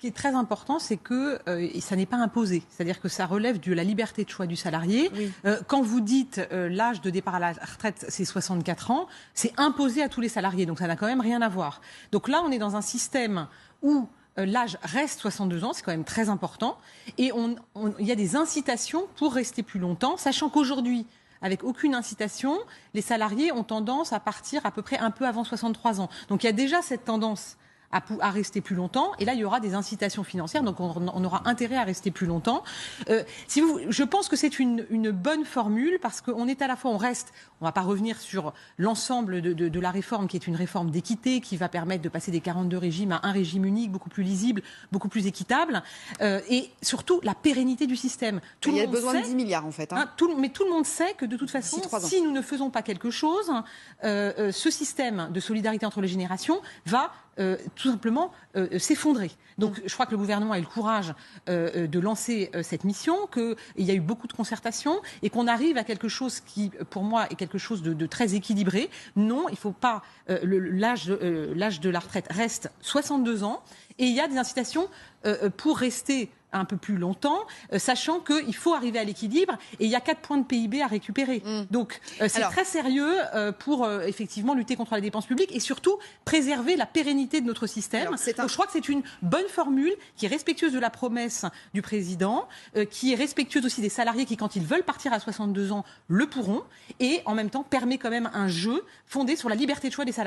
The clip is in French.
Ce qui est très important, c'est que ça n'est pas imposé. C'est-à-dire que ça relève de la liberté de choix du salarié. Oui. Quand vous dites l'âge de départ à la retraite, c'est 64 ans, c'est imposé à tous les salariés. Donc ça n'a quand même rien à voir. Donc là, on est dans un système où l'âge reste 62 ans, c'est quand même très important. Et il y a des incitations pour rester plus longtemps, sachant qu'aujourd'hui, avec aucune incitation, les salariés ont tendance à partir à peu près un peu avant 63 ans. Donc il y a déjà cette tendance à rester plus longtemps. Et là, il y aura des incitations financières, donc on aura intérêt à rester plus longtemps. Je pense que c'est une bonne formule parce qu'on est à la fois, on ne va pas revenir sur l'ensemble de la réforme qui est une réforme d'équité qui va permettre de passer des 42 régimes à un régime unique, beaucoup plus lisible, beaucoup plus équitable. Et surtout, la pérennité du système. Il y a besoin de 10 milliards en fait. Mais tout le monde sait que de toute façon, si nous ne faisons pas quelque chose, ce système de solidarité entre les générations va tout simplement s'effondrer. Donc je crois que le gouvernement a eu le courage de lancer cette mission, qu'il y a eu beaucoup de concertation et qu'on arrive à quelque chose qui, pour moi, est quelque chose de très équilibré. Non, il ne faut pas... l'âge de la retraite reste 62 ans et il y a des incitations pour rester un peu plus longtemps, sachant qu'il faut arriver à l'équilibre et il y a 4 points de PIB à récupérer. Donc c'est très sérieux pour effectivement lutter contre la dépense publique et surtout préserver la pérennité de notre système. Donc je crois que c'est une bonne formule qui est respectueuse de la promesse du président, qui est respectueuse aussi des salariés qui, quand ils veulent partir à 62 ans, le pourront et en même temps permet quand même un jeu fondé sur la liberté de choix des salariés.